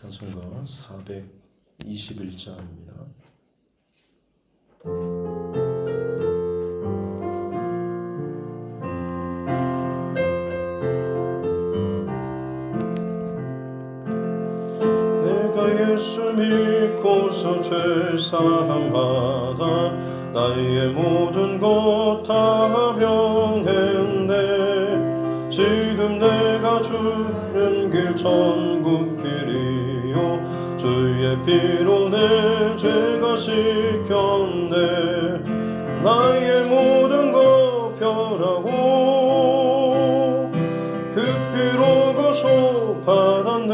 찬송가 421장입니다. 내가 예수 믿고서 죄사함받아 나의 모든 것 다 변했네. 지금 내가 주는 길 천국 길이요 주의 피로 내 죄가 씻겼네. 나의 모든 것 변하고 그 피로 구속받았네.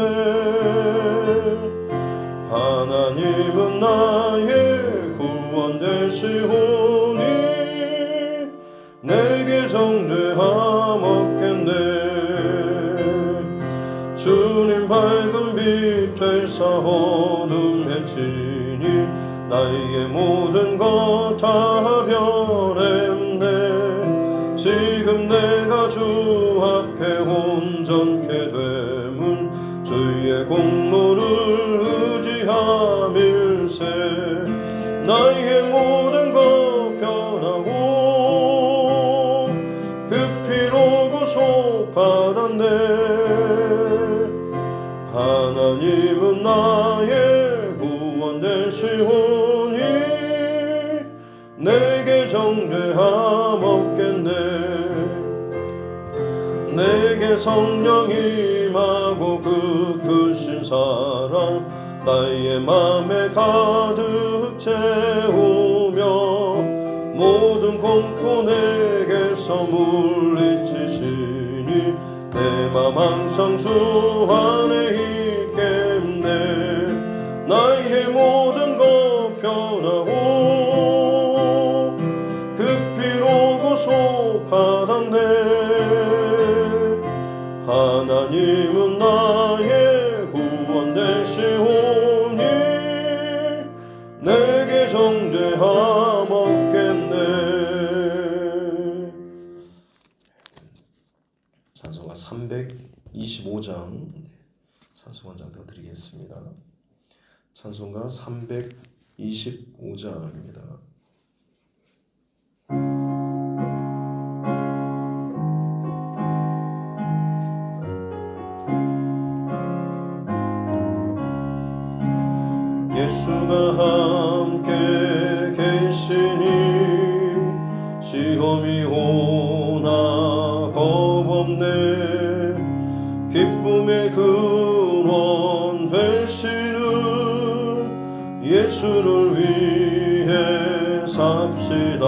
하나님은 나의 구원 되시오니 내게 정죄함 없겠네. 주님 밝은 빛 되사 어둠 해치니 나의 모든 것 다 변했네. 지금 내가 주 앞에 온전케 됨은 주의 공로를 의지함일세. 나의 모든 것 변하고 그 피로 구속받았네. 하나님은 나의 구원 되시오니 내게 정죄함 없겠네. 내게 성령 임하고 그 크신 사랑 나의 맘에 가득 채우며 모든 공포 내게서 물리치시니 내 맘 항상 주 안에 있겠네. 나의 모든 것 변하고 그 피로 구속받았네. 하나님은 나의 구원 되시오니 내게 정죄함 없겠네. 찬송가 325장 찬송 한 장 더 드리겠습니다. 찬송가 325장입니다. 예수가 함께 계시니 시험이 오나 겁없네. 기쁨의 근원 되시는 예수를 위해 삽시다.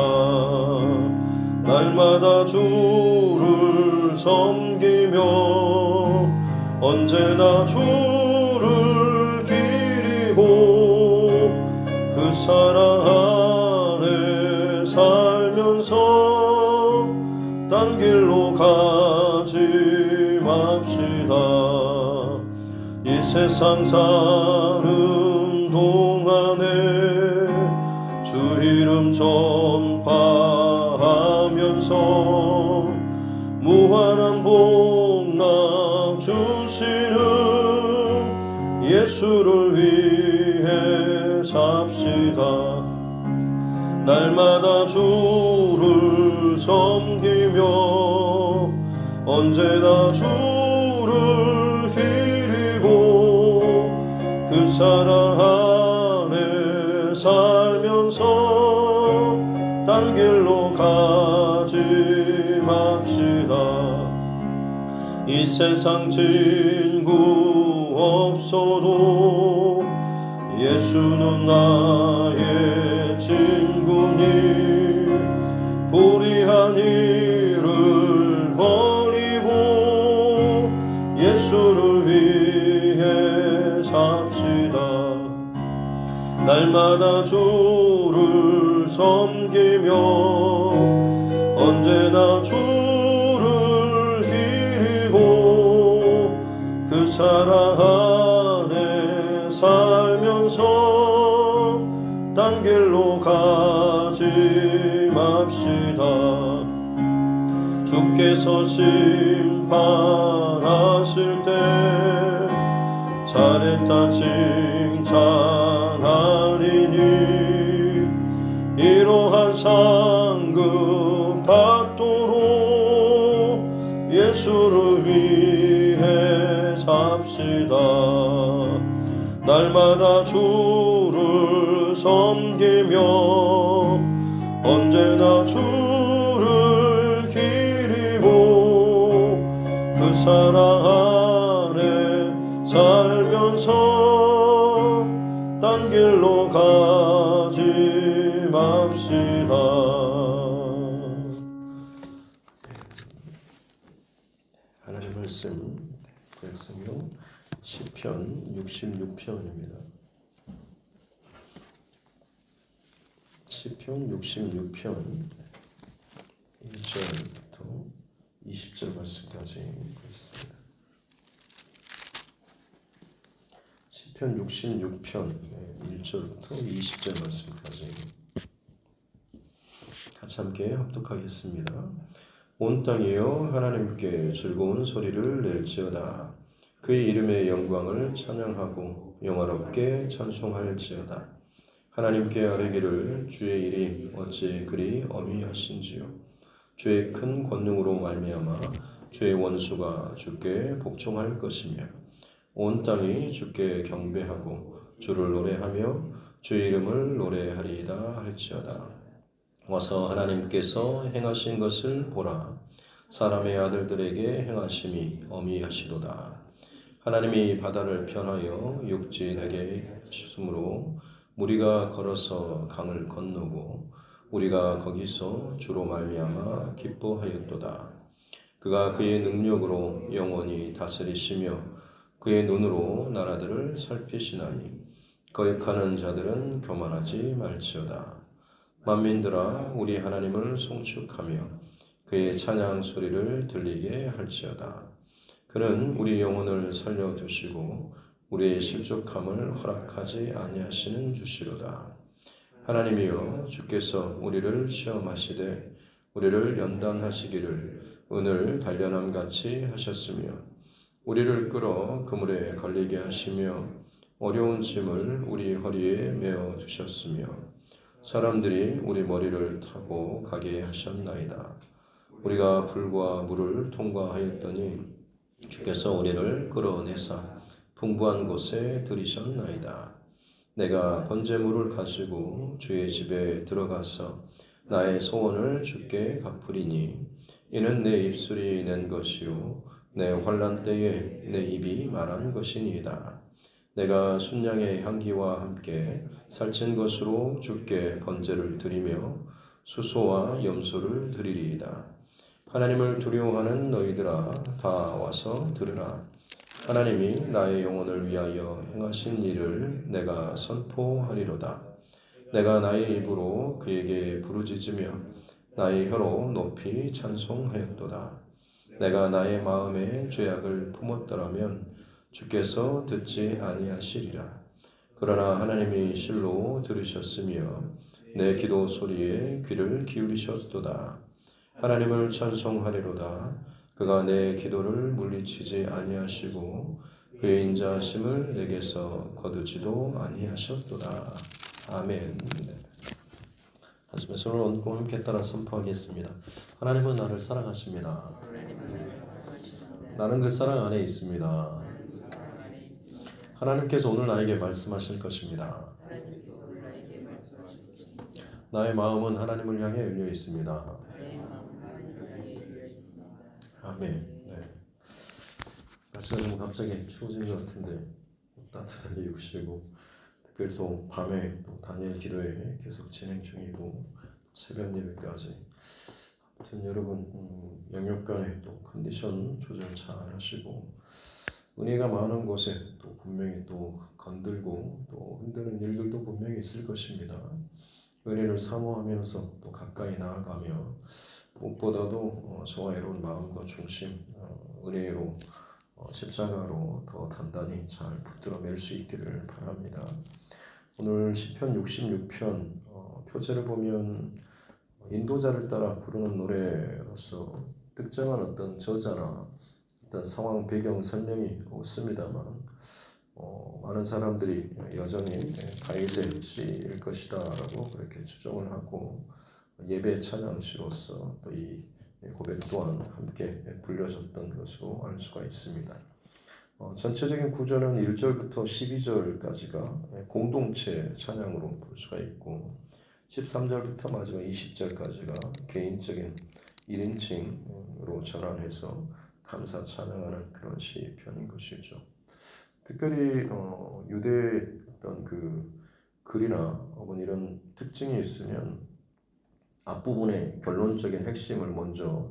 날마다 주를 섬기며 언제나 주를 기리고 그 사랑 안에 살면서 딴 길로 가지 맙시다. 이 세상 사는 동안에 주 이름 전파하면서 무한한 복락 주시는 예수를 위해 삽시다. 날마다 주를 섬기며 언제나 주를 기리고 그 사랑 안에 살면서 딴 길로 가지 맙시다. 이 세상 친구 없어도 예수는 나의 친구니 불의한 일을 버리고 예수를 위해 삽시다. 날마다 주를 섬기며 언제나 주를 기리고 그 사랑 안에 살면서 딴 길로 가지 맙시다. 주께서 심판하실 때 잘했다 칭찬하리니 이러한 상급 받도록 예수를 위해 삽시다. 날마다 주를 섬기며 언제나 주를 기리고 그 사랑 안에 살면서 딴 길로 가지 맙시다. 하나님 말씀 구약성경 시편 66편입니다. 시편 66편 1절부터 20절 말씀까지 보겠습니다. 시편 66편 1절부터 20절 말씀까지 같이 함께 합독하겠습니다. 온 땅이여 하나님께 즐거운 소리를 낼지어다. 그의 이름의 영광을 찬양하고 영화롭게 찬송할지어다. 하나님께 아뢰기를 주의 일이 어찌 그리 어미하신지요. 주의 큰 권능으로 말미암아 주의 원수가 주께 복종할 것이며 온 땅이 주께 경배하고 주를 노래하며 주의 이름을 노래하리이다 할지어다. 와서 하나님께서 행하신 것을 보라. 사람의 아들들에게 행하심이 어미하시도다. 하나님이 바다를 편하여 육지 되게 하심으로 우리가 걸어서 강을 건너고 우리가 거기서 주로 말미암아 기뻐하였도다. 그가 그의 능력으로 영원히 다스리시며 그의 눈으로 나라들을 살피시나니 거역하는 자들은 교만하지 말지어다. 만민들아 우리 하나님을 송축하며 그의 찬양 소리를 들리게 할지어다. 그는 우리 영혼을 살려두시고 우리의 실족함을 허락하지 아니하시는 주시로다. 하나님이여 주께서 우리를 시험하시되 우리를 연단하시기를 은을 단련함같이 하셨으며 우리를 끌어 그물에 걸리게 하시며 어려운 짐을 우리 허리에 메어 두셨으며 사람들이 우리 머리를 타고 가게 하셨나이다. 우리가 불과 물을 통과하였더니 주께서 우리를 끌어내사 풍부한 곳에 들이셨나이다. 내가 번제물을 가지고 주의 집에 들어가서 나의 소원을 주께 갚으리니 이는 내 입술이 낸 것이요 내 환난 때에 내 입이 말한 것이니이다. 내가 순양의 향기와 함께 살찐 것으로 주께 번제를 드리며 수소와 염소를 드리리이다. 하나님을 두려워하는 너희들아 다 와서 들으라. 하나님이 나의 영혼을 위하여 행하신 일을 내가 선포하리로다. 내가 나의 입으로 그에게 부르짖으며 나의 혀로 높이 찬송하였도다. 내가 나의 마음에 죄악을 품었더라면 주께서 듣지 아니하시리라. 그러나 하나님이 실로 들으셨으며 내 기도 소리에 귀를 기울이셨도다. 하나님을 찬송하리로다. 그가 내 기도를 물리치지 아니하시고 그의 인자하심을 내게서 거두지도 아니하셨도다. 아멘. 하시면 손을 얹고 함께 따라 선포하겠습니다. 하나님은 나를 사랑하십니다. 나는 그 사랑 안에 있습니다. 하나님께서 오늘 나에게 말씀하실 것입니다. 나의 마음은 하나님을 향해 열려 있습니다. 아멘. 네. 날씨가 갑자기 추워진 것 같은데 따뜻하게 입으시고 특별히 또 밤에 또 다니엘 기도회 계속 진행 중이고 새벽 예배까지 아무튼 여러분 영역간에 또 컨디션 조절 잘 하시고 은혜가 많은 곳에 또 분명히 또 건들고 또 흔드는 일들도 분명히 있을 것입니다. 은혜를 사모하면서 또 가까이 나아가며 무엇보다도 저와 여러분 마음과 중심 은혜로 십자가로 더 단단히 잘 붙들어 맬 수 있기를 바랍니다. 오늘 시편 66편 표제를 보면 인도자를 따라 부르는 노래로서 특정한 어떤 저자나 어떤 상황 배경 설명이 없습니다만 많은 사람들이 여전히 다윗의 씨일 것이다라고 그렇게 추정을 하고 예배 찬양시로서 또 이 고백 또한 함께 불려졌던 것으로 알 수가 있습니다. 전체적인 구조는 1절부터 12절까지가 공동체 찬양으로 볼 수가 있고 13절부터 마지막 20절까지가 개인적인 1인칭으로 전환해서 감사 찬양하는 그런 시편인 것이죠. 특별히 유대의 어떤 그 글이나 혹은 이런 특징이 있으면 앞부분에 결론적인 핵심을 먼저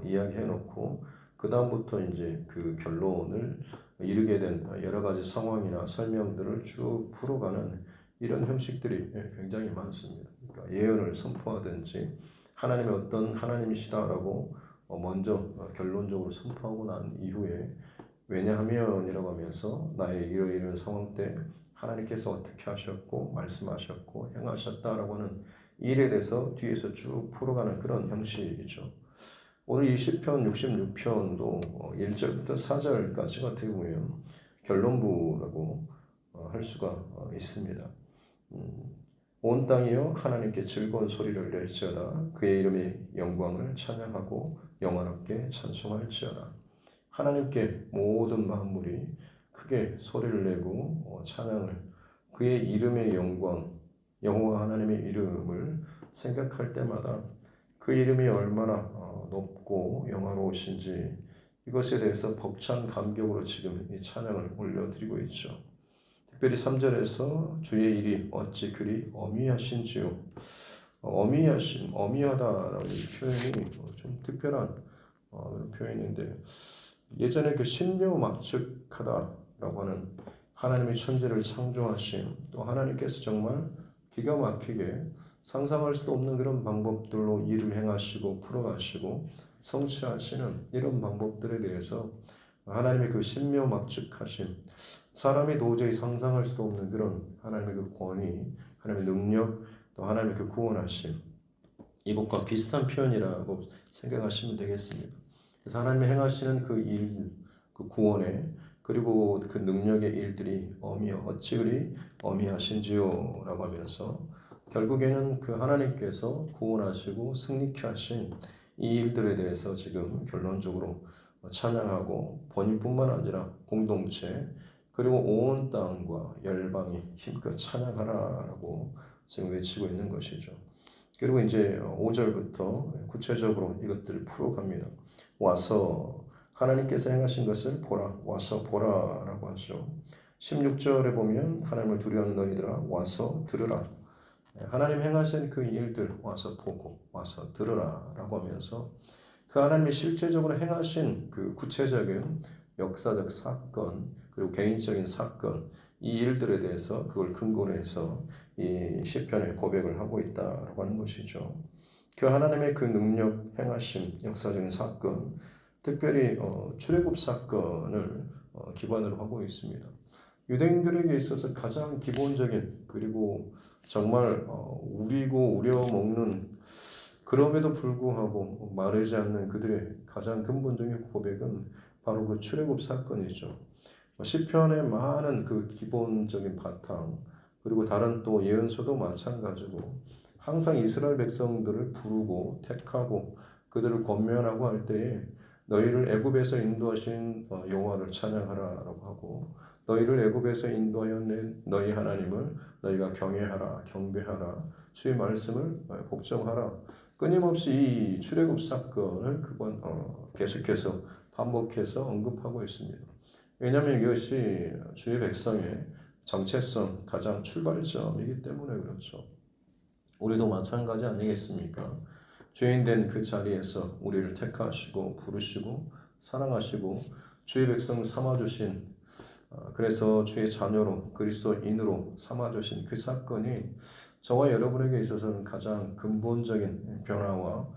이야기해 놓고 그 다음부터 이제 그 결론을 이르게 된 여러 가지 상황이나 설명들을 쭉 풀어가는 이런 형식들이 굉장히 많습니다. 그러니까 예언을 선포하든지 하나님의 어떤 하나님이시다라고 먼저 결론적으로 선포하고 난 이후에 왜냐하면이라고 하면서 나의 이러이러한 상황 때 하나님께서 어떻게 하셨고 말씀하셨고 행하셨다라고 하는 일에 대해서 뒤에서 쭉 풀어가는 그런 형식이죠. 오늘 이 시편 66편도 1절부터 4절까지 어떻게 보면 결론부라고 할 수가 있습니다. 온 땅이여 하나님께 즐거운 소리를 낼지어다. 그의 이름의 영광을 찬양하고 영원하게 찬송할지어다. 하나님께 모든 만물이 크게 소리를 내고 찬양을 그의 이름의 영광 여호와 하나님의 이름을 생각할 때마다 그 이름이 얼마나 높고 영화로우신지 이것에 대해서 벅찬 감격으로 지금 이 찬양을 올려드리고 있죠. 특별히 3절에서 주의 일이 어찌 그리 어미하신지요. 어미하다라는 표현이 좀 특별한 표현인데 예전에 그 신묘막측하다라고 하는 하나님의 천지를 창조하신 또 하나님께서 정말 기가 막히게 상상할 수도 없는 그런 방법들로 일을 행하시고 풀어가시고 성취하시는 이런 방법들에 대해서 하나님의 그 신묘막측하심 사람이 도저히 상상할 수도 없는 그런 하나님의 그 권위 하나님의 능력 또 하나님의 그 구원하심 이것과 비슷한 표현이라고 생각하시면 되겠습니다. 그래서 하나님이 행하시는 그 일, 그 구원의 그리고 그 능력의 일들이 어찌 그리 어미하신지요 라고 하면서 결국에는 그 하나님께서 구원하시고 승리케 하신 이 일들에 대해서 지금 결론적으로 찬양하고 본인뿐만 아니라 공동체 그리고 온 땅과 열방이 힘껏 찬양하라라고 지금 외치고 있는 것이죠. 그리고 이제 5절부터 구체적으로 이것들을 풀어갑니다. 와서 하나님께서 행하신 것을 보라. 와서 보라라고 하죠. 16절에 보면 하나님을 두려워하는 너희들아 와서 들으라. 하나님 행하신 그 일들 와서 보고 와서 들으라라고 하면서 그 하나님이 실제적으로 행하신 그 구체적인 역사적 사건 그리고 개인적인 사건 이 일들에 대해서 그걸 근거로 해서 이 시편의 고백을 하고 있다라고 하는 것이죠. 그 하나님의 그 능력 행하심 역사적인 사건 특별히 출애굽 사건을 기반으로 하고 있습니다. 유대인들에게 있어서 가장 기본적인 그리고 정말 우리고 우려먹는 그럼에도 불구하고 마르지 않는 그들의 가장 근본적인 고백은 바로 그 출애굽 사건이죠. 시편의 많은 그 기본적인 바탕 그리고 다른 또 예언서도 마찬가지고 항상 이스라엘 백성들을 부르고 택하고 그들을 권면하고 할 때에 너희를 애굽에서 인도하신 여호와를 찬양하라라고 하고 너희를 애굽에서 인도하여 낸 너희 하나님을 너희가 경외하라 경배하라 주의 말씀을 복종하라 끊임없이 이 출애굽 사건을 그건 계속해서 반복해서 언급하고 있습니다. 왜냐하면 이것이 주의 백성의 정체성 가장 출발점이기 때문에 그렇죠. 우리도 마찬가지 아니겠습니까? 죄인된 그 자리에서 우리를 택하시고 부르시고 사랑하시고 주의 백성 삼아주신 그래서 주의 자녀로 그리스도인으로 삼아주신 그 사건이 저와 여러분에게 있어서는 가장 근본적인 변화와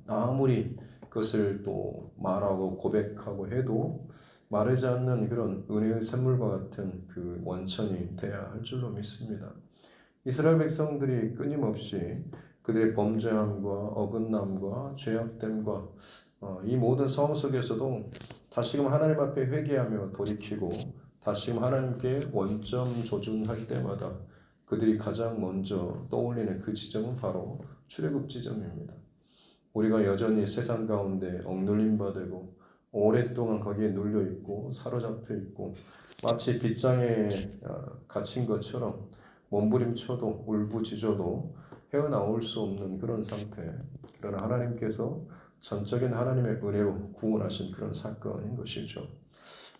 아무리 그것을 또 말하고 고백하고 해도 마르지 않는 그런 은혜의 샘물과 같은 그 원천이 돼야 할 줄로 믿습니다. 이스라엘 백성들이 끊임없이 그들의 범죄함과 어긋남과 죄악됨과 이 모든 상황 속에서도 다시금 하나님 앞에 회개하며 돌이키고 다시금 하나님께 원점 조준할 때마다 그들이 가장 먼저 떠올리는 그 지점은 바로 출애굽 지점입니다. 우리가 여전히 세상 가운데 억눌림 받고 오랫동안 거기에 눌려 있고 사로잡혀 있고 마치 빗장에 갇힌 것처럼 몸부림쳐도 울부짖어도 헤어나올 수 없는 그런 상태. 그러나 하나님께서 전적인 하나님의 은혜로 구원하신 그런 사건인 것이죠.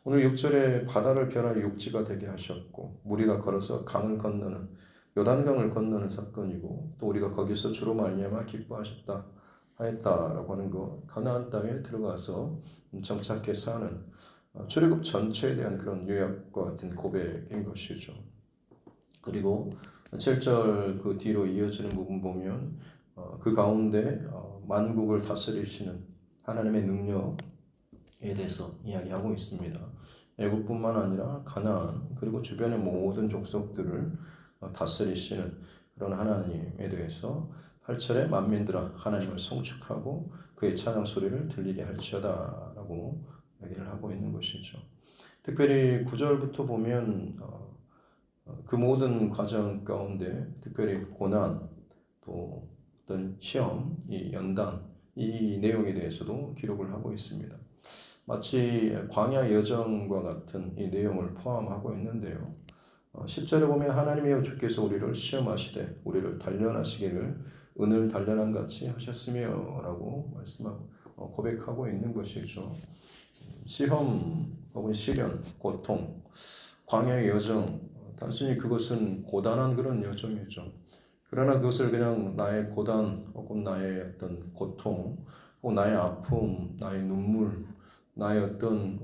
오늘 6절에 바다를 변하여 육지가 되게 하셨고 우리가 걸어서 강을 건너는 요단강을 건너는 사건이고 또 우리가 거기서 주로 말미암아 기뻐하셨다 하였다라고 하는 것, 가나안 땅에 들어가서 정착해 사는 출애굽 전체에 대한 그런 요약과 같은 고백인 것이죠. 그리고 7절 그 뒤로 이어지는 부분 보면 그 가운데 만국을 다스리시는 하나님의 능력에 대해서 이야기하고 있습니다. 애굽뿐만 아니라 가나안 그리고 주변의 모든 족속들을 다스리시는 그런 하나님에 대해서 8절에 만민들아 하나님을 송축하고 그의 찬양 소리를 들리게 할지어다 라고 얘기를 하고 있는 것이죠. 특별히 9절부터 보면 그 모든 과정 가운데 특별히 고난 또 어떤 시험, 이 연단 이 내용에 대해서도 기록을 하고 있습니다. 마치 광야 여정과 같은 이 내용을 포함하고 있는데요. 10절에 보면 하나님이여 주께서 우리를 시험하시되 우리를 단련하시기를 은을 단련함 같이 하셨으며 라고 말씀하고 고백하고 있는 것이죠. 시험 혹은 시련, 고통, 광야의 여정 단순히 그것은 고단한 그런 여정이죠. 그러나 그것을 그냥 나의 고단 혹은 나의 어떤 고통 혹은 나의 아픔, 나의 눈물, 나의 어떤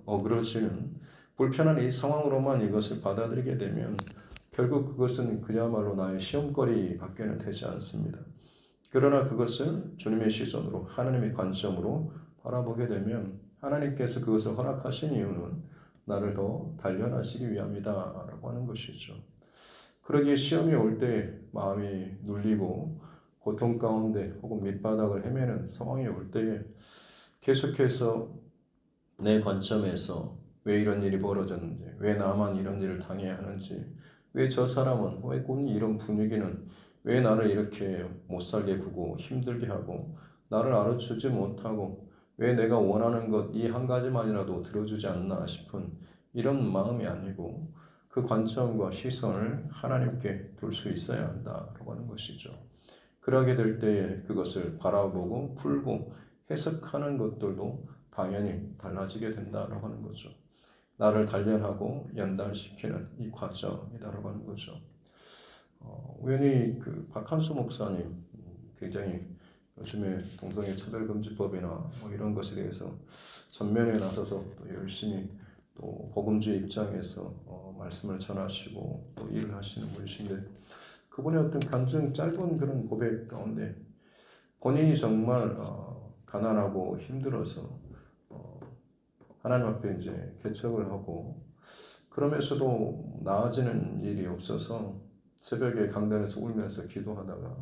어그러지는 불편한 이 상황으로만 이것을 받아들이게 되면 결국 그것은 그야말로 나의 시험거리 밖에는 되지 않습니다. 그러나 그것을 주님의 시선으로 하나님의 관점으로 바라보게 되면 하나님께서 그것을 허락하신 이유는 나를 더 단련하시기 위함이다 라고 하는 것이죠. 그러기에 시험이 올 때 마음이 눌리고 고통 가운데 혹은 밑바닥을 헤매는 상황이 올 때에 계속해서 내 관점에서 왜 이런 일이 벌어졌는지, 왜 나만 이런 일을 당해야 하는지, 왜 저 사람은, 왜 꼭 이런 분위기는 왜 나를 이렇게 못살게 구고 힘들게 하고 나를 알아주지 못하고 왜 내가 원하는 것 이 한 가지만이라도 들어주지 않나 싶은 이런 마음이 아니고 그 관점과 시선을 하나님께 둘 수 있어야 한다라고 하는 것이죠. 그러하게 될 때에 그것을 바라보고 풀고 해석하는 것들도 당연히 달라지게 된다라고 하는 거죠. 나를 단련하고 연단시키는 이 과정이다라고 하는 거죠. 우연히 그 박한수 목사님 굉장히 요즘에 동성애 차별금지법이나 뭐 이런 것에 대해서 전면에 나서서 또 열심히 또 복음주의 입장에서 말씀을 전하시고 또 일을 하시는 분이신데 그분의 어떤 간증 짧은 그런 고백 가운데 본인이 정말 가난하고 힘들어서 하나님 앞에 이제 개척을 하고 그러면서도 나아지는 일이 없어서 새벽에 강단에서 울면서 기도하다가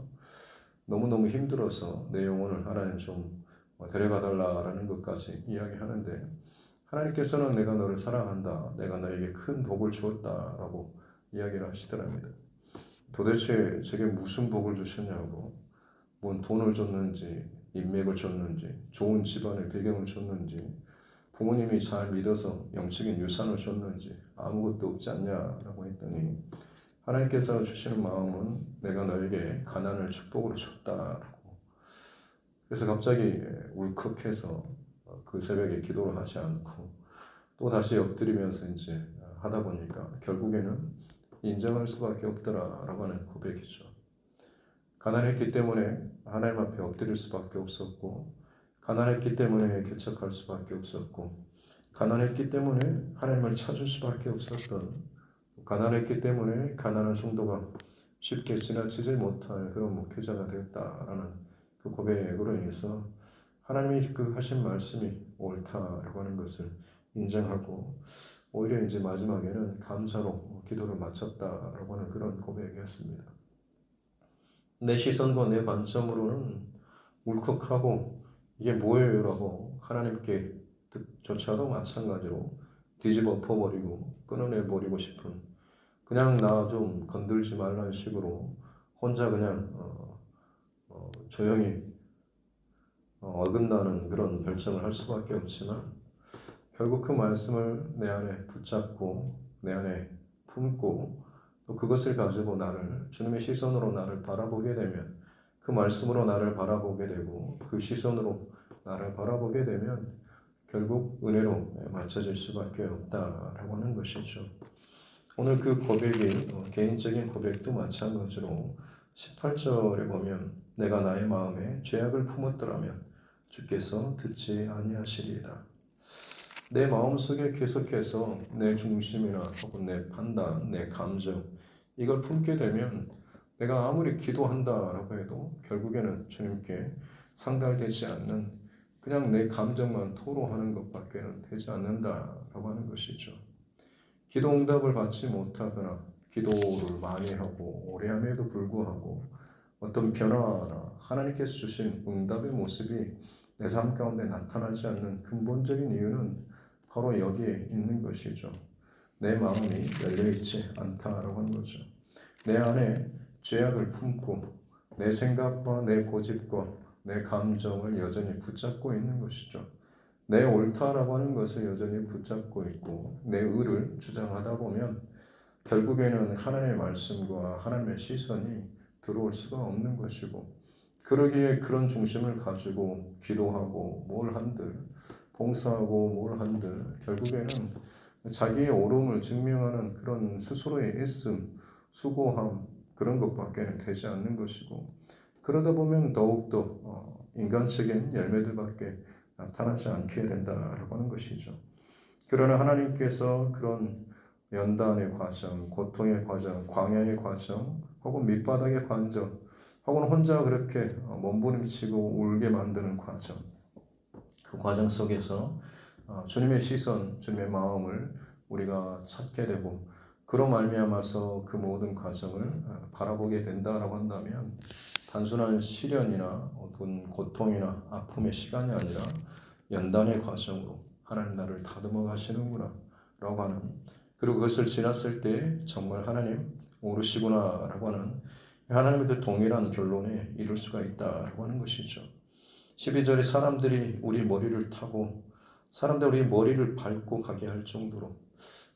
너무너무 힘들어서 내 영혼을 하나님 좀 데려가달라라는 것까지 이야기하는데 하나님께서는 내가 너를 사랑한다. 내가 너에게 큰 복을 주었다라고 이야기를 하시더랍니다. 도대체 제게 무슨 복을 주셨냐고 뭔 돈을 줬는지 인맥을 줬는지 좋은 집안의 배경을 줬는지 부모님이 잘 믿어서 영적인 유산을 줬는지 아무것도 없지 않냐라고 했더니 하나님께서 주시는 마음은 내가 너에게 가난을 축복으로 줬다라고. 그래서 갑자기 울컥해서 그 새벽에 기도를 하지 않고 또 다시 엎드리면서 이제 하다 보니까 결국에는 인정할 수밖에 없더라라고 하는 고백이죠. 가난했기 때문에 하나님 앞에 엎드릴 수밖에 없었고 가난했기 때문에 개척할 수밖에 없었고 가난했기 때문에 하나님을 찾을 수밖에 없었던 가난했기 때문에 가난한 성도가 쉽게 지나치지 못할 그런 목회자가 되었다라는 그 고백으로 인해서 하나님이 그 하신 말씀이 옳다라고 하는 것을 인정하고 오히려 이제 마지막에는 감사로 기도를 마쳤다라고 하는 그런 고백이었습니다. 내 시선과 내 관점으로는 울컥하고 이게 뭐예요? 라고 하나님께 조차도 마찬가지로 뒤집어 엎어버리고 끊어내버리고 싶은, 그냥 나 좀 건들지 말라는 식으로 혼자 그냥 조용히 어긋나는 그런 결정을 할 수밖에 없지만, 결국 그 말씀을 내 안에 붙잡고 내 안에 품고 또 그것을 가지고 나를 주님의 시선으로 나를 바라보게 되면, 그 말씀으로 나를 바라보게 되고 그 시선으로 나를 바라보게 되면 결국 은혜로 맞춰질 수밖에 없다라고 하는 것이죠. 오늘 그 고백이 개인적인 고백도 마찬가지로 18절에 보면 내가 나의 마음에 죄악을 품었더라면 주께서 듣지 아니하시리이다. 내 마음속에 계속해서 내 중심이나 혹은 내 판단, 내 감정 이걸 품게 되면 내가 아무리 기도한다라고 해도 결국에는 주님께 상달되지 않는, 그냥 내 감정만 토로하는 것밖에 되지 않는다라고 하는 것이죠. 기도 응답을 받지 못하거나 기도를 많이 하고 오래 함에도 불구하고 어떤 변화나 하나님께서 주신 응답의 모습이 내 삶 가운데 나타나지 않는 근본적인 이유는 바로 여기에 있는 것이죠. 내 마음이 열려있지 않다라고 하는 거죠. 내 안에 죄악을 품고 내 생각과 내 고집과 내 감정을 여전히 붙잡고 있는 것이죠. 내 옳다라고 하는 것을 여전히 붙잡고 있고 내 의를 주장하다 보면 결국에는 하나님의 말씀과 하나님의 시선이 들어올 수가 없는 것이고, 그러기에 그런 중심을 가지고 기도하고 뭘 한들 봉사하고 뭘 한들 결국에는 자기의 옳음을 증명하는 그런 스스로의 애씀, 수고함 그런 것밖에 되지 않는 것이고, 그러다 보면 더욱더 인간적인 열매들밖에 나타나지 않게 된다라고 하는 것이죠. 그러나 하나님께서 그런 연단의 과정, 고통의 과정, 광야의 과정, 혹은 밑바닥의 과정, 혹은 혼자 그렇게 몸부림치고 울게 만드는 과정, 그 과정 속에서 주님의 시선, 주님의 마음을 우리가 찾게 되고 그로 말미암아서 그 모든 과정을 바라보게 된다라고 한다면 단순한 시련이나 어떤 고통이나 아픔의 시간이 아니라 연단의 과정으로 하나님 나를 다듬어 가시는구나 라고 하는, 그리고 그것을 지났을 때 정말 하나님 오르시구나 라고 하는 하나님의 그 동일한 결론에 이룰 수가 있다라고 하는 것이죠. 12절에 사람들이 우리 머리를 타고 사람들이 우리 머리를 밟고 가게 할 정도로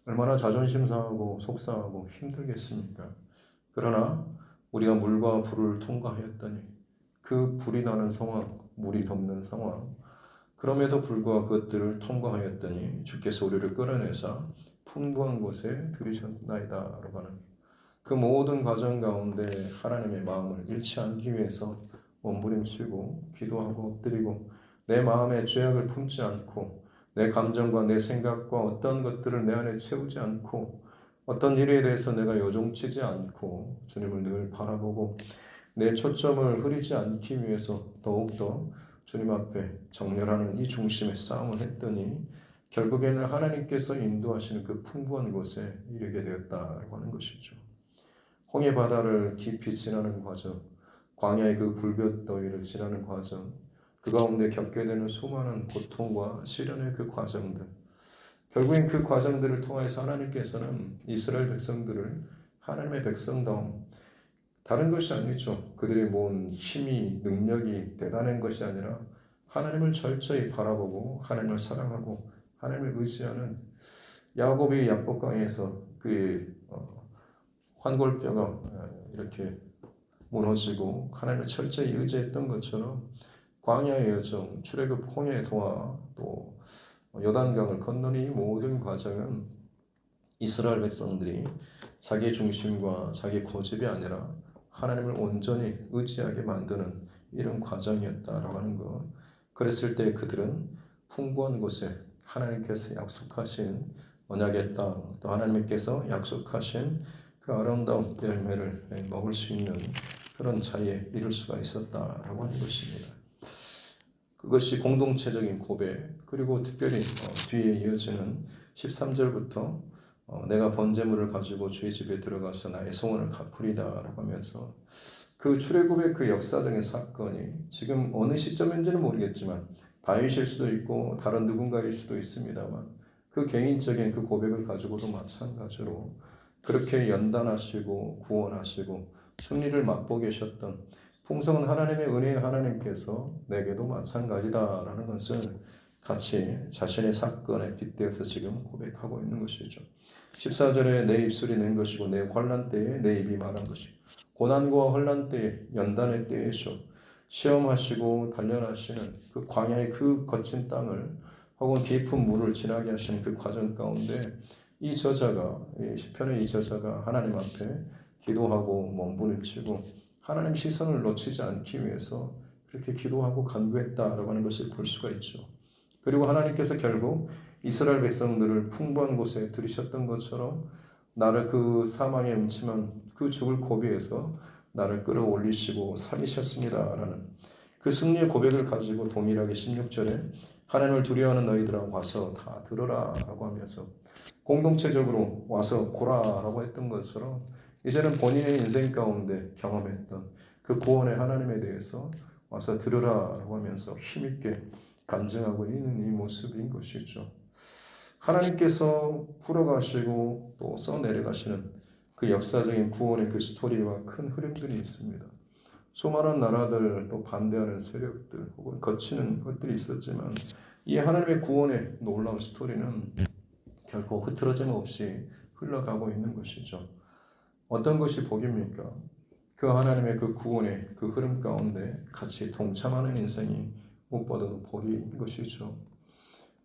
얼마나 자존심 상하고 속상하고 힘들겠습니까? 그러나 우리가 물과 불을 통과하였더니 그 불이 나는 상황, 물이 덮는 상황, 그럼에도 불구하고 그것들을 통과하였더니 주께서 우리를 끌어내사 풍부한 곳에 들이셨나이다라고 하는 그 모든 과정 가운데 하나님의 마음을 잃지 않기 위해서 몸부림치고 기도하고 엎드리고 내 마음에 죄악을 품지 않고 내 감정과 내 생각과 어떤 것들을 내 안에 채우지 않고 어떤 일에 대해서 내가 요동치지 않고 주님을 늘 바라보고 내 초점을 흐리지 않기 위해서 더욱더 주님 앞에 정렬하는 이 중심의 싸움을 했더니 결국에는 하나님께서 인도하시는 그 풍부한 곳에 이르게 되었다고 하는 것이죠. 홍해 바다를 깊이 지나는 과정, 광야의 그 불볕더위를 지나는 과정, 그 가운데 겪게 되는 수많은 고통과 시련의 그 과정들, 결국엔 그 과정들을 통해서 하나님께서는 이스라엘 백성들을 하나님의 백성다움, 다른 것이 아니죠. 그들이 모은 힘이 능력이 대단한 것이 아니라 하나님을 철저히 바라보고 하나님을 사랑하고 하나님을 의지하는, 야곱이 야복강에서 그 환골뼈가 이렇게 무너지고 하나님을 철저히 의지했던 것처럼 광야의 여정, 출애굽 홍해의 도하, 또 요단강을 건너는 이 모든 과정은 이스라엘 백성들이 자기 중심과 자기 고집이 아니라 하나님을 온전히 의지하게 만드는 이런 과정이었다라고 하는 것. 그랬을 때 그들은 풍부한 곳에 하나님께서 약속하신 언약의 땅, 또 하나님께서 약속하신 그 아름다운 열매를 먹을 수 있는 그런 자리에 이룰 수가 있었다라고 하는 것입니다. 그것이 공동체적인 고백, 그리고 특별히 뒤에 이어지는 13절부터 내가 번제물을 가지고 주의 집에 들어가서 나의 소원을 갚으리다라고 하면서 그 출애굽의 그 역사적인 사건이 지금 어느 시점인지는 모르겠지만 다윗일 수도 있고 다른 누군가일 수도 있습니다만 그 개인적인 그 고백을 가지고도 마찬가지로 그렇게 연단하시고 구원하시고 승리를 맛보게 하셨던 풍성한 하나님의 은혜의 하나님께서 내게도 마찬가지다라는 것을 같이 자신의 사건에 빗대어서 지금 고백하고 있는 것이죠. 14절에 내 입술이 낸 것이고 내 환난 때에 내 입이 말한 것이고 고난과 환난 때에 연단의 때에서 시험하시고 단련하시는 그 광야의 그 거친 땅을 혹은 깊은 물을 지나게 하시는 그 과정 가운데 이 저자가 시편의 이 저자가 하나님 앞에 기도하고 몸부림치고 하나님 시선을 놓치지 않기 위해서 그렇게 기도하고 간구했다라고 하는 것을 볼 수가 있죠. 그리고 하나님께서 결국 이스라엘 백성들을 풍부한 곳에 들이셨던 것처럼 나를 그 사망의 음침한 그 죽을 고비에서 나를 끌어올리시고 살리셨습니다라는 그 승리의 고백을 가지고 동일하게 16절에 하나님을 두려워하는 너희들아 와서 다 들으라 라고 하면서 공동체적으로 와서 보라라고 했던 것처럼 이제는 본인의 인생 가운데 경험했던 그 구원의 하나님에 대해서 와서 들으라라고 하면서 힘있게 간증하고 있는 이 모습인 것이죠. 하나님께서 풀어가시고 또 써내려가시는 그 역사적인 구원의 그 스토리와 큰 흐름들이 있습니다. 수많은 나라들 또 반대하는 세력들 혹은 거치는 것들이 있었지만 이 하나님의 구원의 놀라운 스토리는 결코 흐트러짐 없이 흘러가고 있는 것이죠. 어떤 것이 복입니까? 그 하나님의 그 구원의 그 흐름 가운데 같이 동참하는 인생이 무엇보다도 복인 것이죠.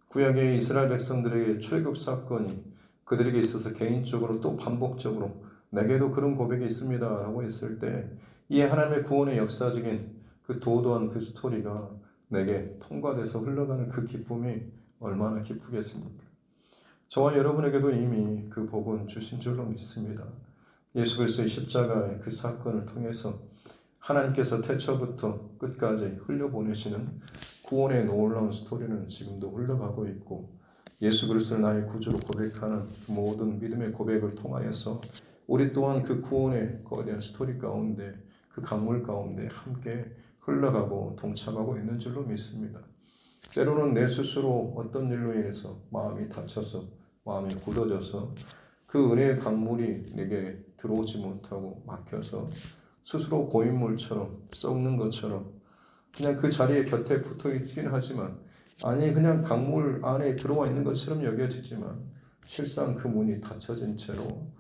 구약의 이스라엘 백성들에게 출애굽 사건이 그들에게 있어서 개인적으로 또 반복적으로 내게도 그런 고백이 있습니다 라고 했을 때 이 하나님의 구원의 역사적인 그 도도한 그 스토리가 내게 통과돼서 흘러가는 그 기쁨이 얼마나 기쁘겠습니까? 저와 여러분에게도 이미 그 복은 주신 줄로 믿습니다. 예수 그리스도의 십자가의 그 사건을 통해서 하나님께서 태초부터 끝까지 흘려보내시는 구원의 놀라운 스토리는 지금도 흘러가고 있고 예수 그리스도를 나의 구주로 고백하는 모든 믿음의 고백을 통하여서 우리 또한 그 구원의 거대한 스토리 가운데 그 강물 가운데 함께 흘러가고 동참하고 있는 줄로 믿습니다. 때로는 내 스스로 어떤 일로 인해서 마음이 다쳐서 마음이 굳어져서 그 은혜의 강물이 내게 들어오지 못하고 막혀서 스스로 고인물처럼 썩는 것처럼 그냥 그 자리에 곁에 붙어 있긴 하지만 아니 그냥 강물 안에 들어와 있는 것처럼 여겨지지만 실상 그 문이 닫혀진 채로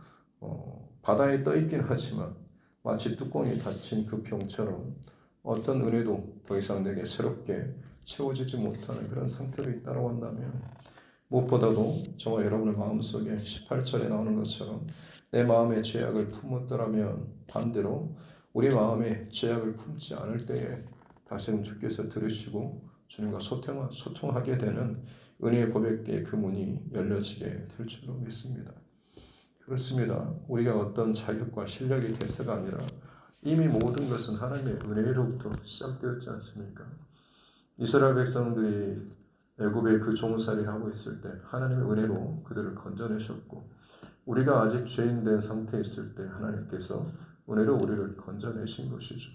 바다에 떠 있긴 하지만 마치 뚜껑이 닫힌 그 병처럼 어떤 은혜도 더 이상 내게 새롭게 채워지지 못하는 그런 상태로 있다고 한다면 무엇보다도 저와 여러분의 마음속에 18절에 나오는 것처럼 내 마음의 죄악을 품었더라면 반대로 우리 마음에 죄악을 품지 않을 때에 다시는 주께서 들으시고 주님과 소통하게 되는 은혜의 고백의 그 문이 열려지게 될 줄로 믿습니다. 그렇습니다. 우리가 어떤 자격과 실력이 돼서가 아니라 이미 모든 것은 하나님의 은혜로부터 시작되었지 않습니까? 이스라엘 백성들이 애굽의 그 종살이를 하고 있을 때 하나님의 은혜로 그들을 건져내셨고 우리가 아직 죄인된 상태에 있을 때 하나님께서 은혜로 우리를 건져내신 것이죠.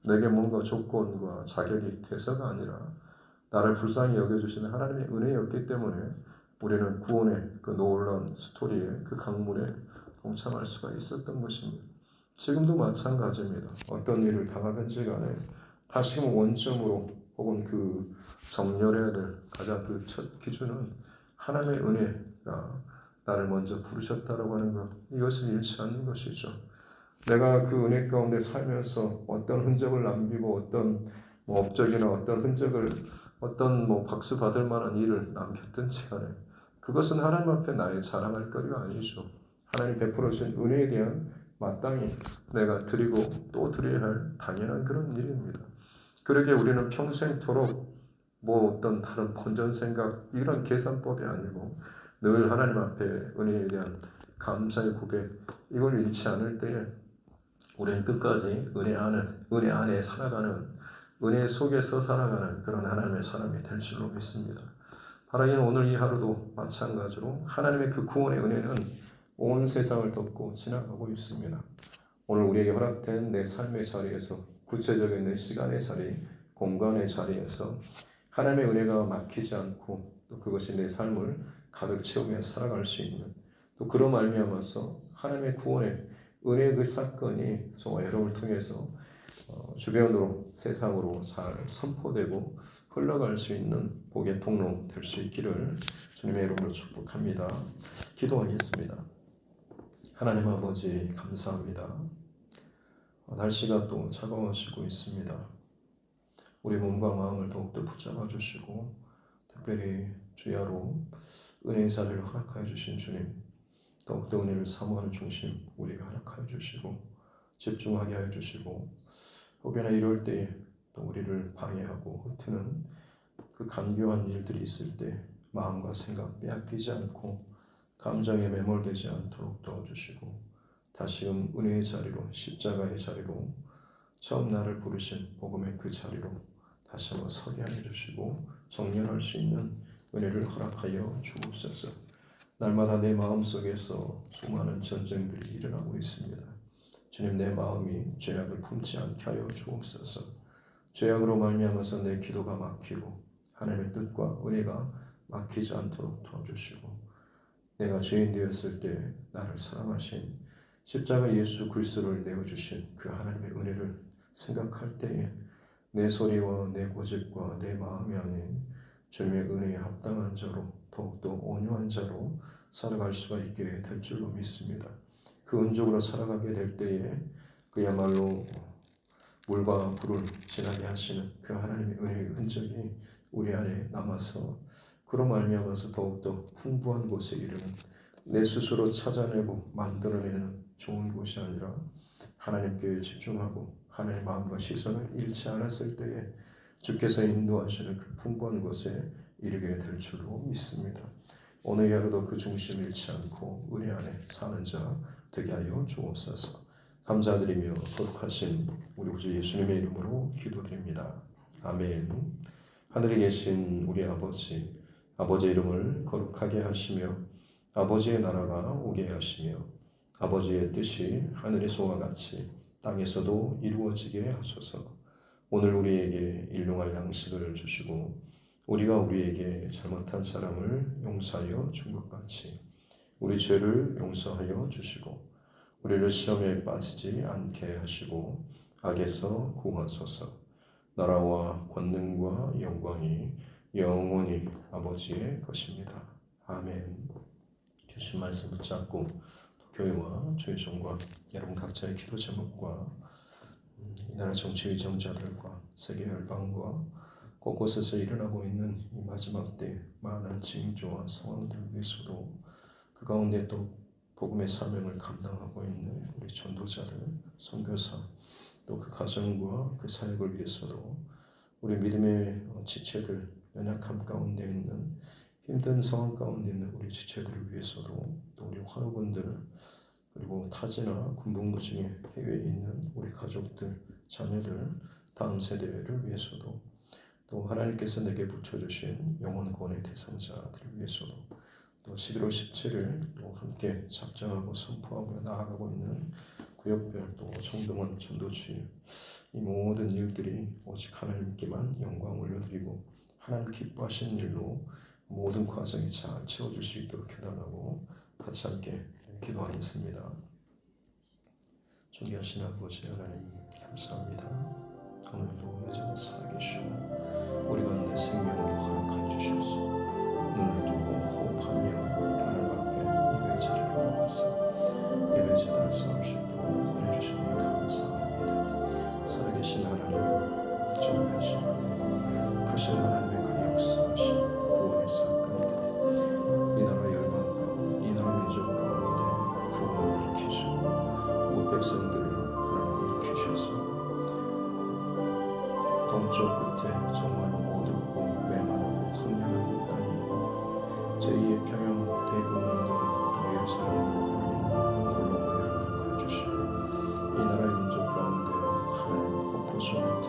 내게 뭔가 조건과 자격이 돼서가 아니라 나를 불쌍히 여겨주시는 하나님의 은혜였기 때문에 우리는 구원의 그 놀라운 스토리에 그 강물에 동참할 수가 있었던 것입니다. 지금도 마찬가지입니다. 어떤 일을 당하든지 간에 다시금 원점으로 혹은 그 정렬해야 될 가장 그 첫 기준은 하나님의 은혜가 나를 먼저 부르셨다라고 하는 것, 이것을 잃지 않는 것이죠. 내가 그 은혜 가운데 살면서 어떤 흔적을 남기고 어떤 업적이나 어떤 흔적을 어떤 박수 받을 만한 일을 남겼든지 간에 그것은 하나님 앞에 나의 자랑할 거리가 아니죠. 하나님 베풀어 주신 은혜에 대한 마땅히 내가 드리고 또 드려야 할 당연한 그런 일입니다. 그러기에 우리는 평생토록 어떤 다른 본전 생각 이런 계산법이 아니고 늘 하나님 앞에 은혜에 대한 감사의 고백 이걸 잃지 않을 때에 우리는 끝까지 은혜 안에 살아가는 은혜 속에서 살아가는 그런 하나님의 사람이 될 줄로 믿습니다. 바라기는 오늘 이 하루도 마찬가지로 하나님의 그 구원의 은혜는 온 세상을 덮고 지나가고 있습니다. 오늘 우리에게 허락된 내 삶의 자리에서 구체적인 내 시간의 자리, 공간의 자리에서 하나님의 은혜가 막히지 않고 또 그것이 내 삶을 가득 채우며 살아갈 수 있는 또 그런 말미암아서 하나님의 구원의 은혜의 그 사건이 정말 여러분을 통해서 주변으로 세상으로 잘 선포되고 흘러갈 수 있는 복의 통로 될 수 있기를 주님의 이름으로 축복합니다. 기도하겠습니다. 하나님 아버지 감사합니다. 날씨가 또 차가워지고 있습니다. 우리 몸과 마음을 더욱더 붙잡아 주시고 특별히 주야로 은혜의 자리를 허락하여 주신 주님, 더욱더 은혜를 사모하는 중심 우리가 허락하여 주시고 집중하게 하여 주시고 혹여나 이럴 때에 또 우리를 방해하고 흩트는 그 간교한 일들이 있을 때 마음과 생각 빼앗기지 않고 감정에 매몰되지 않도록 도와주시고 다시금 은혜의 자리로 십자가의 자리로 처음 나를 부르신 복음의 그 자리로 다시 한번 서게 하여 주시고 정렬할 수 있는 은혜를 허락하여 주옵소서. 날마다 내 마음속에서 수많은 전쟁들이 일어나고 있습니다. 주님, 내 마음이 죄악을 품지 않게 하여 주옵소서. 죄악으로 말미암아서 내 기도가 막히고 하나님의 뜻과 은혜가 막히지 않도록 도와주시고 내가 죄인 되었을 때 나를 사랑하신 십자가 예수 그리스도를 내어주신 그 하나님의 은혜를 생각할 때에 내 소리와 내 고집과 내 마음이 아닌 주님의 은혜에 합당한 자로 더욱더 온유한 자로 살아갈 수가 있게 될 줄로 믿습니다. 그 은족으로 살아가게 될 때에 그야말로 물과 불을 지나게 하시는 그 하나님의 은혜의 흔적이 우리 안에 남아서 그로 말미암아서 더욱더 풍부한 곳에 이르는 내 스스로 찾아내고 만들어내는 좋은 곳이 아니라 하나님께 집중하고 하나님의 마음과 시선을 잃지 않았을 때에 주께서 인도하시는 그 풍부한 곳에 이르게 될 줄로 믿습니다. 오늘 하루도 그 중심 잃지 않고 은혜 안에 사는 자 되게 하여 주옵소서. 감사드리며 거룩하신 우리 구주 예수님의 이름으로 기도드립니다. 아멘. 하늘에 계신 우리 아버지, 아버지의 이름을 거룩하게 하시며 아버지의 나라가 오게 하시며 아버지의 뜻이 하늘에서와 같이 땅에서도 이루어지게 하소서. 오늘 우리에게 일용할 양식을 주시고 우리가 우리에게 잘못한 사람을 용서하여 준 것 같이 우리 죄를 용서하여 주시고 우리를 시험에 빠지지 않게 하시고 악에서 구하소서. 나라와 권능과 영광이 영원히 아버지의 것입니다. 아멘. 주신 말씀 붙잡고 교회와 주의 종과 여러분 각자의 기도 제목과 이 나라 정치 위정자들과 세계 열방과 곳곳에서 일어나고 있는 이 마지막 때 많은 징조와 상황들 위해서도 그 가운데 또 복음의 사명을 감당하고 있는 우리 전도자들, 선교사, 또 그 가정과 그 사역을 위해서도 우리 믿음의 지체들, 연약함 가운데 있는 힘든 상황 가운데 있는 우리 지체들을 위해서도 또 우리 환우분들 그리고 타지나 군복무 중에 해외에 있는 우리 가족들, 자녀들, 다음 세대를 위해서도 또 하나님께서 내게 붙여주신 영혼 구원의 대상자들을 위해서도 또 11월 17일 또 함께 작정하고 선포하고 나아가고 있는 구역별 또 청동원 전도주의 이 모든 일들이 오직 하나님께만 영광 올려드리고 하나님 기뻐하시는 일로 모든 과정이 잘 채워질 수 있도록 해달라고 같이 함께 기도하겠습니다. 존귀하신 아버지 하나님 감사합니다. 오늘도 여전히 살아계시고 우리 가운데 생명을 허락하여 주셔서 눈을 뜨고 호흡하며 하나님 앞에 예배 자리를 나와서 예배 제단을 쌓을 수 있도록 은혜 주시니 감사합니다. 살아계신 하나님, 존귀하신 하나님, 크신 하나님의 그 역사하신 구원의 사건들 이 나라 열방과 이 나라 민족 가운데 구원을 일으키시고 그 백성들을 하나님 일으키셔서 동쪽 끝에 정말로 어둡고 메마르고 황량한 이 땅이 제2의 평양 대국민들을 예루살렘으로 불리는 건널로 은혜를 허락하여 주시고 이 나라의 민족 가운데 하나님 폭포수 같은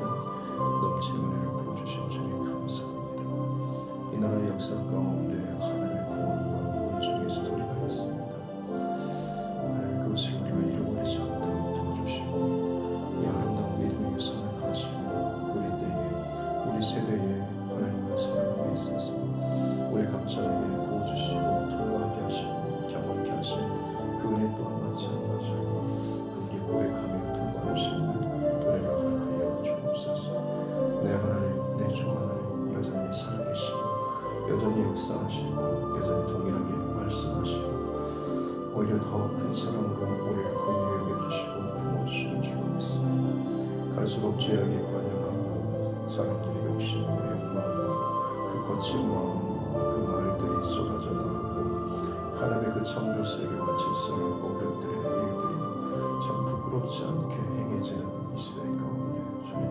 넘치는 은혜를 부어주신 주님 감사합니다. 이 나라의 역사 가운데 하나님의 구원과 온종의 스토리가 있습니다. 하나님 그것을 우리가 잃어버리지 않도록 도와주시고 이 아름다운 믿음의 유산을 가지고 우리 때에 우리 세대에 또한 마찬가지로 함께 고백하며 통과할 수 있는 은혜를 허락하여 주옵소서. 내 하나님, 내 주 하나님 여전히 살아계시고 여전히 역사하시고 여전히 동일하게 말씀하시고 오히려 더 큰 사랑으로 우리를 긍휼히 여겨주시고 품어주시는 줄로 믿습니다. 갈수록 죄악에 관여하고 사람들이 욕심과 욕망과 그 거친 마음과 그 말들이 쏟아져 나오고 하나님의 그 창조 세계와 질서를 어그러뜨리는 일들이 참 부끄럽지 않게 행해지는 이 시대 가운데 주님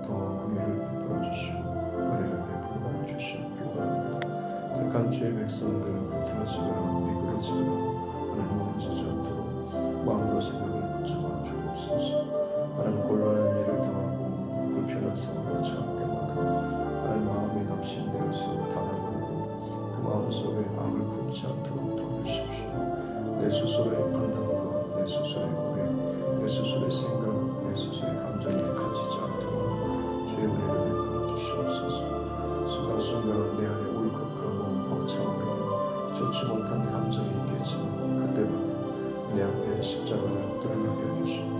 더 긍휼을 베풀어 주시고 은혜를 베풀어 주시옵기를 바랍니다. 택한 주의 백성들 흐트러지거나 미끄러지거나 하나님 무너지지 않도록 마음과 생각을 붙잡아 주옵소서. 하나님 곤란한 일을 당하고 불편한 상황을 처할 때마다 하나님 마음이 낙심되어서 닫아버리고 그 마음속에 악을 품지 않도록 도와주십시오. 내 스스로의 판단과 내 스스로의 고백, 내 스스로의 생각, 내 스스로의 감정이 갇히지 않도록 주의 은혜를 베풀어 주시옵소서. 순간순간 내 안에 울컥하고 벅차오르는 좋지 못한 감정이 있겠지만 그때마다 내 앞에 십자가를 드러나게 해주시고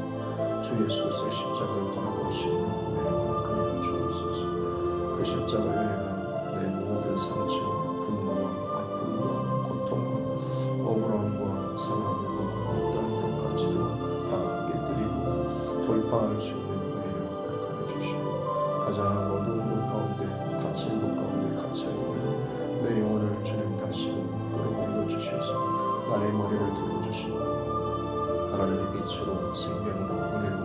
주 예수의 십자가를 바라볼 수 있는 은혜를 허락하여 주옵소서. 그 십자가의 은혜가 내 모든 상처와 분노와 아픔과 고통과 억울함과 상함과 어떠한 것까지도 다 깨뜨리고 돌파할 수 있는 은혜를 허락하여 주시고 가장 어두운 곳 가운데 닫힌 곳 가운데 갇혀있는 내 영혼을 주님 다시금 끌어올려 주셔서 나의 머리를 들어주시고 하나님의 빛으로 생명으로 은혜로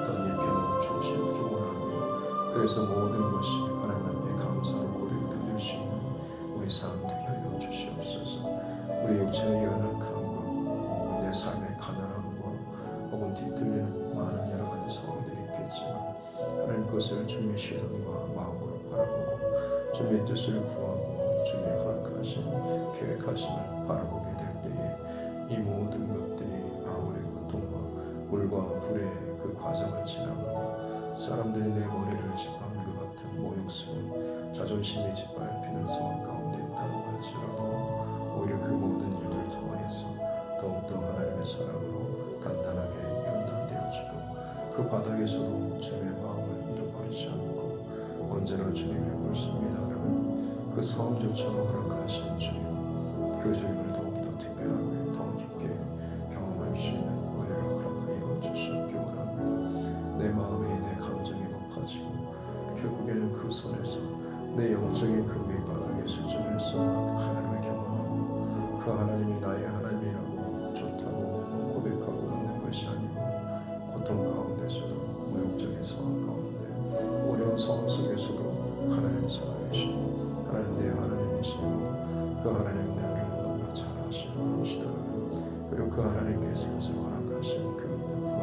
덧입혀 주시옵기 원합니다. 그래서 모든 것이 하나님 앞에 감사로 고백드릴 수 있는 우리 삶 되게 하여 주시옵소서. 우리 육체의 연약함과 내 삶의 가난함과 혹은 뒤틀리는 많은 여러 가지 상황들이 있겠지만 하나님 그것을 주님의 시선과 마음으로 바라보고 주님의 뜻을 구하고 주님의 허락하신 계획하심을 바라보게 될 때에 이 모든 것들이 아무리 고통과 물과 불의 그 과정을 지나고 사람들이 내 머리를 짓밟는 것 같은 모욕스러운 자존심이 짓밟히는 상황 가운데 있다는 할지라도 오히려 그 모든 일들을 통하여서 더욱더 하나님의 사랑으로 단단하게 연단되어지고 그 바닥에서도 주님의 마음을 잃어버리지 않고 언제나 주님이 옳습니다라는 그 상황조차도 허락하신 주님, 그 주님을 더욱더 특별하게 더 깊게 경험할 수 있는 은혜를 허락하여 주시옵기 원합니다. 내 마음이 내 감정이 높아지고 결국에는 그 손에서 내 영적인 그 밑바닥에 수준에서 하나님을 경험하고 그 하나님이 나의 하나님이라고 좋다고 또 고백하고 묻는 것이 아니고 고통 가운데서도 모욕적인 상황 가운데 어려운 상황 속에서도 하나님 살아계시고 하나님 내 하나님이시고 그 하나님 나를 너무나 잘 아시는 분이시더라고요. 그리고 그 하나님께서 그것을 허락하신 그 뜻과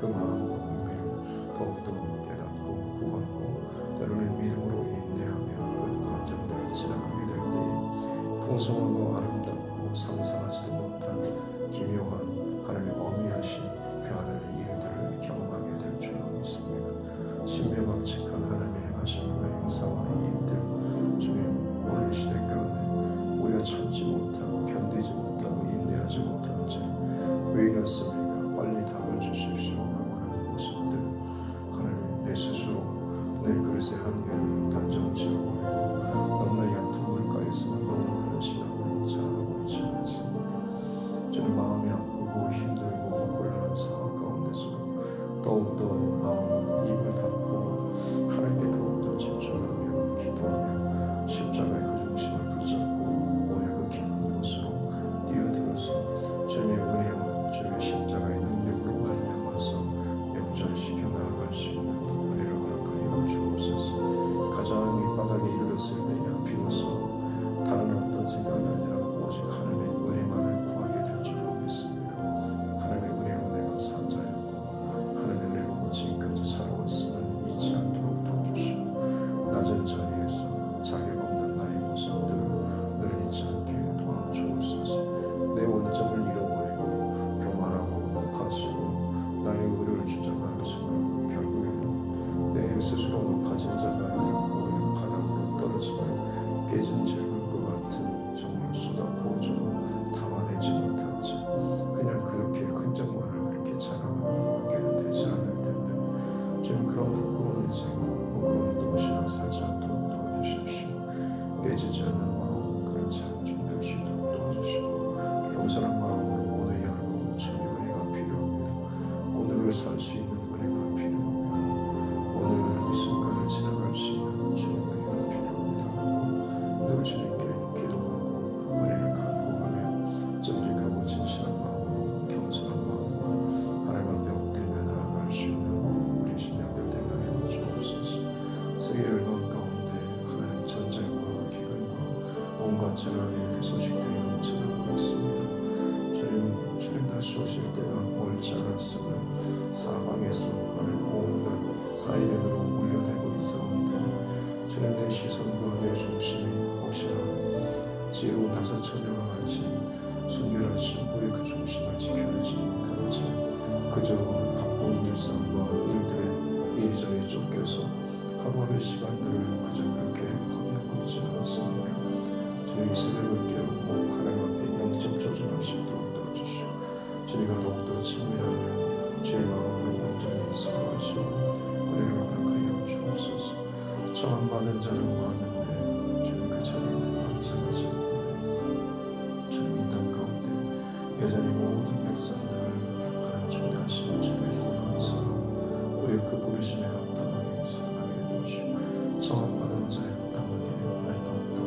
그 마음과 의미를 더욱더 깨닫고 구하고 때로는 믿음으로 인내하며 그 감정들을 지나가게 될 때에 풍성하고 아름답고 상상하지도 못한 기묘한 하나님의 어미하신 그 하나님의 일들을 경험하게 될 줄로 믿습니다. 신비박측한 하나님의 행하신 그 행사와 일들 주님 오늘 시대 가운데 우리가 참지 못하고 견디지 못하고 인내하지 못하는 죄왜 이렇습니까? 빨리 답을 주십시오 라고 하는 모습들 하나님 내 스스로 내 그릇의 한계를 단정 지어버리고 너무나 얕은 물가에서만 너무 그런 신앙을 자라고 있지 않습니까? 주님 마음이 아프고 힘들고 곤란한 상황 가운데서도 더욱더 입을 닫고 하나님께 더욱더 집중하며 기도하며 십자가의 그 중심을 붙잡고 오히려 그 깊은 곳으로 뛰어들어서 주님의 은혜와 주님의 십자가 오늘 살 수 있는 은혜가 필요합니다. 오늘 이 순간을 지나갈 수 있는 주님의 은혜가 필요합니다. 늘 주님께 기도하고 은혜를 간구하며 정직하고 진실한 마음으로 겸손한 마음으로 하나님 앞에 엎드리며 나아갈 수 있는 우리 신령들 되게 하여 주옵소서. 세계 열방 가운데 하나님 전쟁과 기근과 온갖 재난의 그 소식들이 넘쳐나고 있습니다. 주님 다시 오실 때가 멀지 않았음을 사방에서 하나님 온갖 사이렌으로 울려대고 있사옵니다. 주님 내 시선과 내 중심이 혹시나 지혜로운 다섯 처녀와 같이 순결한 신부의 그 중심을 지켜내지 못하는지 그저 바쁜 일상과 일들의 이리저리 쫓겨서 하루하루의 시간들을 그저 그렇게 허비하고 있지는 않습니까? 주님 이 새벽을 깨우고 하나님 앞에 영적 조준할 수 있도록 도와주시오. 주님과 더욱더 친밀하며 주의 마음으로 온전히 살아가시오. 은혜를 허락하여 주옵소서. 청함 받은 자는 많은데 주님 그 자리에 앉아가지 않고 주님 이 땅 가운데 여전히 모든 백성들을 하나님 초대하시는 주의 원하사 우리 그 부르심에 합당하게 살아가게 해주시오. 청함 받은 자에 합당하게 하나님 더욱더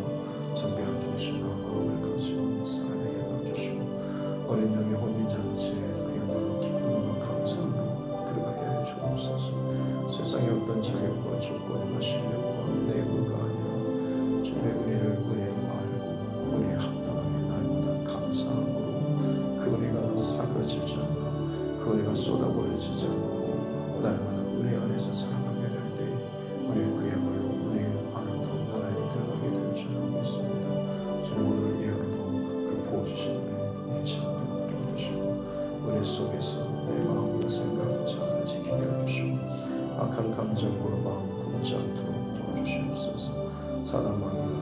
정결한 중심과 마음을 가지고 살아가게 해주시고 어린 양의 혼인잔치에 그야말로 기쁨과 감사로 들어가게 하여 주옵소서. 세상의 어떤 자격과 조건과 실력과 내부가 아니라 주님의 은혜를 은혜로 알고 은혜에 합당하게 날마다 감사함으로 그 은혜가 사그러지지 않고 그 은혜가 쏟아버려지지 않고 날마다 은혜 안에서 살아가게 될 때 우리는 그야말로 은혜의 아름다운 나라에 들어가게 될 줄 믿습니다. 주님 오늘 이 하루도 그 부어주신 은혜 잊지 않도록 도와주시고 은혜 속에서 내 마음과 생각을 잘 지키게 해주시고 악한 감정으로 마음 품지 않도록 도와주시옵소서. 사단망이